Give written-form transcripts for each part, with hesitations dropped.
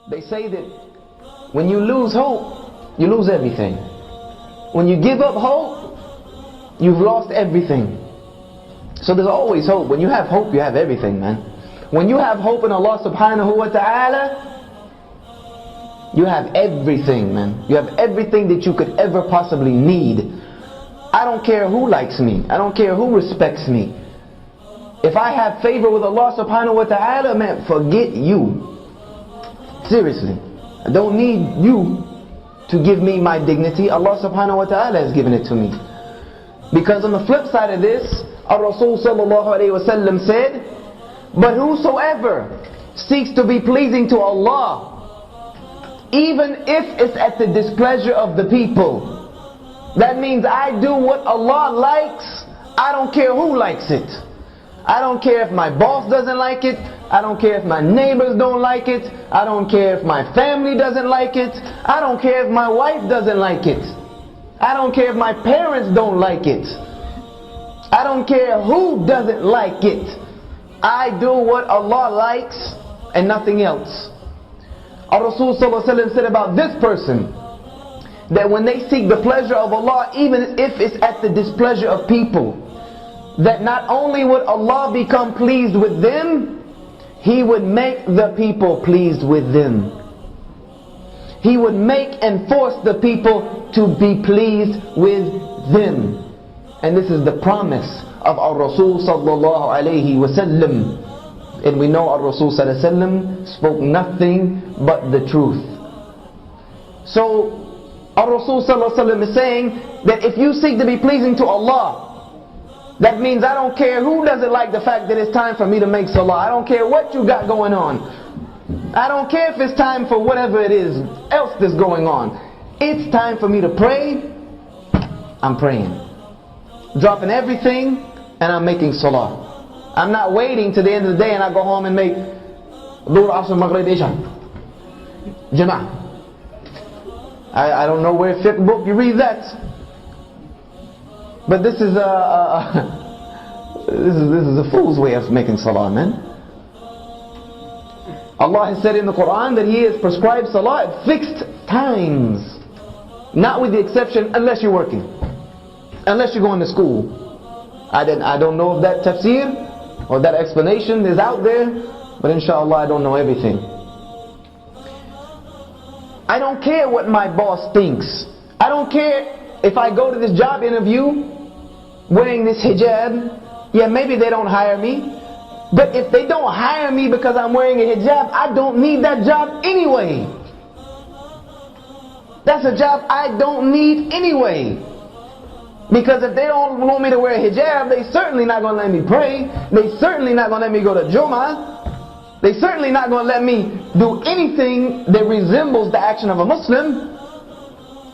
They say that when you lose hope, you lose everything. When you give up hope, you've lost everything. So there's always hope. When you have hope, you have everything, man. When you have hope in Allah subhanahu wa ta'ala, you have everything, man. You have everything that you could ever possibly need. I don't care who likes me. I don't care who respects me. If I have favor with Allah subhanahu wa ta'ala, man, forget you. Seriously. I don't need you to give me my dignity. Allah subhanahu wa ta'ala has given it to me. Because on the flip side of this, Rasul sallallahu alayhi wa sallam said, but whosoever seeks to be pleasing to Allah, even if it's at the displeasure of the people, that means I do what Allah likes. I don't care who likes it. I don't care if my boss doesn't like it. I don't care if my neighbors don't like it. I don't care if my family doesn't like it. I don't care if my wife doesn't like it. I don't care if my parents don't like it. I don't care who doesn't like it. I do what Allah likes and nothing else. Rasul sallallahu alaihi wasallam said about this person that when they seek the pleasure of Allah, even if it's at the displeasure of people, that not only would Allah become pleased with them, He would make the people pleased with them. He would make and force the people to be pleased with them. And this is the promise of our Rasul sallallahu alayhi wasallam. And we know our Rasul sallallahu alayhi wasallam spoke nothing but the truth. So our Rasul sallallahu alayhi wasallam is saying that if you seek to be pleasing to Allah, that means I don't care who doesn't like the fact that it's time for me to make salah. I don't care what you got going on. I don't care if it's time for whatever it is else that's going on. It's time for me to pray. I'm praying. Dropping everything and I'm making salah. I'm not waiting to the end of the day and I go home and make Dhuhr, Asr, Maghrib, Isha, Jama'ah. I don't know where fiqh book you read that. But this is a fool's way of making salah, man. Allah has said in the Qur'an that He has prescribed salah at fixed times. Not with the exception unless you're working. Unless you're going to school. I don't know if that tafsir or that explanation is out there, but inshallah I don't know everything. I don't care what my boss thinks. I don't care if I go to this job interview wearing this hijab. Yeah, maybe they don't hire me. But if they don't hire me because I'm wearing a hijab, I don't need that job anyway. That's a job I don't need anyway. Because if they don't want me to wear a hijab, they certainly not going to let me pray. They certainly not going to let me go to Jummah. They certainly not going to let me do anything that resembles the action of a Muslim.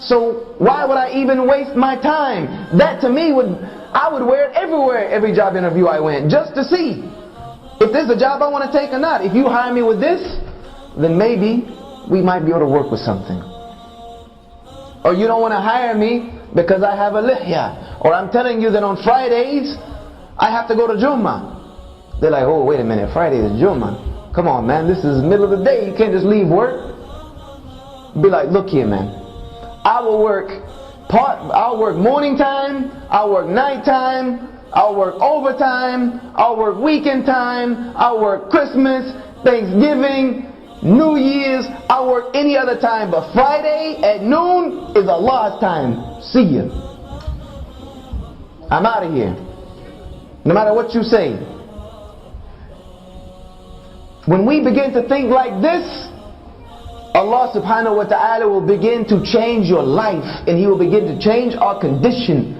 So why would I even waste my time? That to me I would wear it everywhere, every job interview I went, just to see if this is a job I want to take or not. If you hire me with this, then maybe we might be able to work with something. Or you don't want to hire me because I have a lihya. Or I'm telling you that on Fridays I have to go to Jummah. They're like, oh wait a minute, Friday is Jummah. Come on man, this is the middle of the day, you can't just leave work. Be like, look here man, I'll work morning time, I'll work night time, I'll work overtime, I'll work weekend time, I'll work Christmas, Thanksgiving, New Year's, I'll work any other time, but Friday at noon is Allah's time. See ya. I'm out of here. No matter what you say. When we begin to think like this, Allah subhanahu wa ta'ala will begin to change your life, and He will begin to change our condition.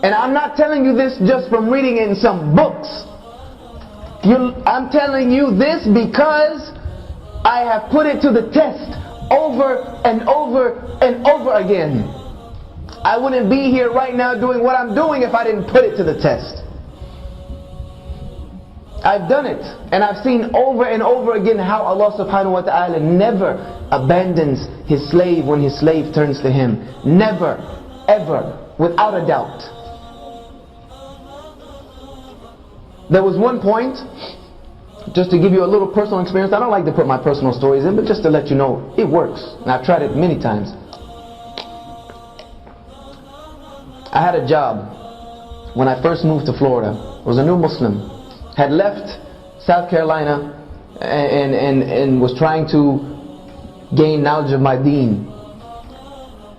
And I'm not telling you this just from reading in some books. I'm telling you this because I have put it to the test over and over and over again. I wouldn't be here right now doing what I'm doing if I didn't put it to the test. I've done it, and I've seen over and over again how Allah subhanahu wa ta'ala never abandons His slave when His slave turns to Him. Never, ever, without a doubt. There was one point just to give you a little personal experience. I don't like to put my personal stories in, but just to let you know, it works. And I've tried it many times. I had a job when I first moved to Florida. I was a new Muslim. Had left South Carolina and was trying to gain knowledge of my deen.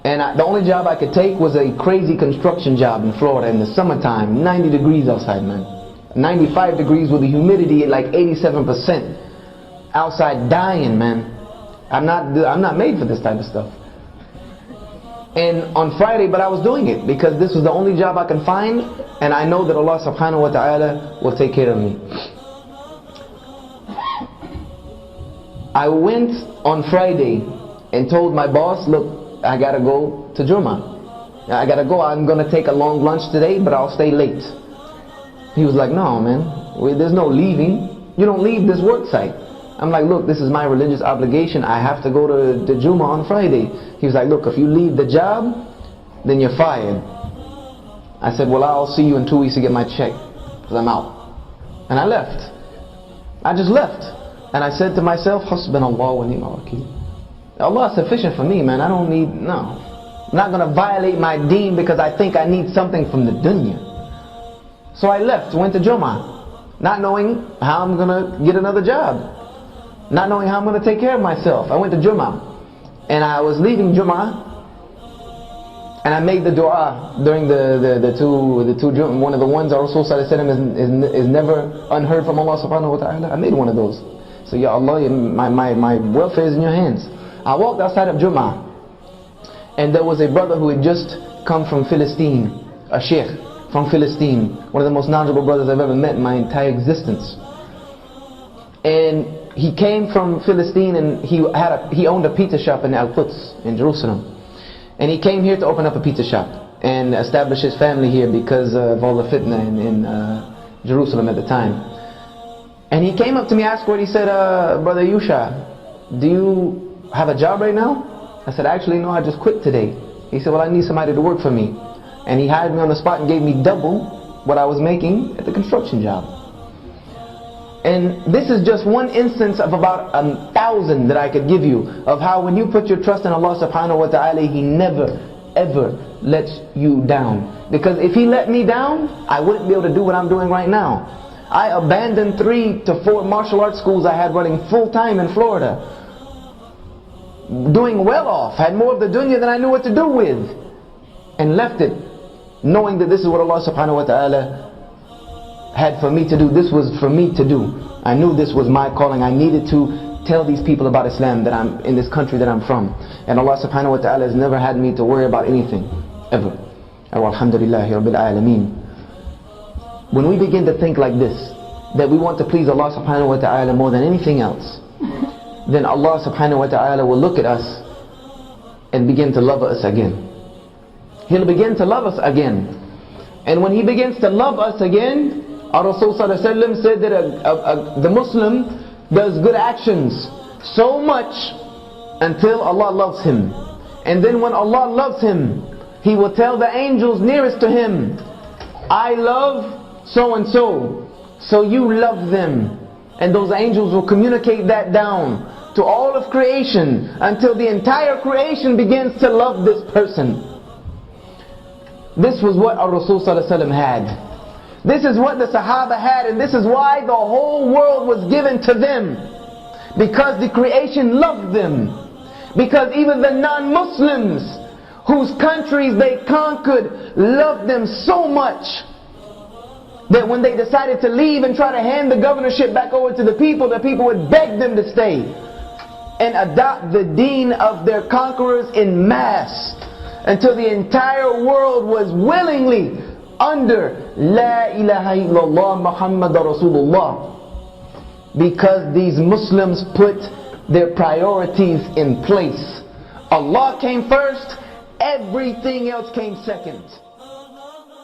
And the only job I could take was a crazy construction job in Florida in the summertime. 90 degrees outside, man. 95 degrees with the humidity at like 87%. Outside dying, man. I'm not made for this type of stuff. And on Friday, but I was doing it because this was the only job I can find, and I know that Allah subhanahu wa ta'ala will take care of me. I went on Friday and told my boss, look, I gotta go to Jummah. I gotta go. I'm gonna take a long lunch today, but I'll stay late. He was like, no, man, there's no leaving. You don't leave this work site. I'm like, look, this is my religious obligation. I have to go to the Jummah on Friday. He was like, look, if you leave the job, then you're fired. I said, well, I'll see you in 2 weeks to get my check, because I'm out. And I left. I just left. And I said to myself, Hasbunallah wa ni'mal wakeel. Allah is sufficient for me, man. I don't need, no. I'm not going to violate my deen because I think I need something from the dunya. So I left, went to Jummah, not knowing how I'm going to get another job. Not knowing how I'm going to take care of myself. I went to Jummah. And I was leaving Jummah, and I made the dua during the two Jummah. One of the ones that Rasul is never unheard from Allah subhanahu wa ta'ala. I made one of those. So Ya Allah, my welfare is in your hands. I walked outside of Jummah, and there was a brother who had just come from Philistine, a sheikh from Philistine, one of the most knowledgeable brothers I've ever met in my entire existence. And he came from Philistine, and he owned a pizza shop in Al-Quds in Jerusalem. And he came here to open up a pizza shop and establish his family here because of all the fitna in Jerusalem at the time. And he came up to me afterward. He said, Brother Yusha, do you have a job right now? I said, actually no, I just quit today. He said, well, I need somebody to work for me. And he hired me on the spot and gave me double what I was making at the construction job. And this is just one instance of about 1,000 that I could give you of how when you put your trust in Allah subhanahu wa ta'ala, He never ever lets you down. Because if He let me down, I wouldn't be able to do what I'm doing right now. I abandoned 3 to 4 martial arts schools I had running full time in Florida, doing well off, had more of the dunya than I knew what to do with, and left it knowing that this is what Allah subhanahu wa ta'ala had for me to do. This was for me to do. I knew this was my calling. I needed to tell these people about Islam, that I'm in this country that I'm from. And Allah subhanahu wa ta'ala has never had me to worry about anything, ever. Alhamdulillahi Rabbil Alameen. When we begin to think like this, that we want to please Allah subhanahu wa ta'ala more than anything else, then Allah subhanahu wa ta'ala will look at us and begin to love us again. He'll begin to love us again. And when He begins to love us again, our Rasul sallallahu alaihi wasallam said that the Muslim does good actions so much until Allah loves him. And then when Allah loves him, He will tell the angels nearest to him, I love so and so, so you love them. And those angels will communicate that down to all of creation until the entire creation begins to love this person. This was what our Rasul sallallahu alaihi wasallam had. This is what the Sahaba had, and this is why the whole world was given to them. Because the creation loved them. Because even the non-Muslims, whose countries they conquered, loved them so much that when they decided to leave and try to hand the governorship back over to the people would beg them to stay and adopt the deen of their conquerors in mass, until the entire world was willingly under La ilaha illallah Muhammad Rasulullah, because these Muslims put their priorities in place. Allah came first, everything else came second.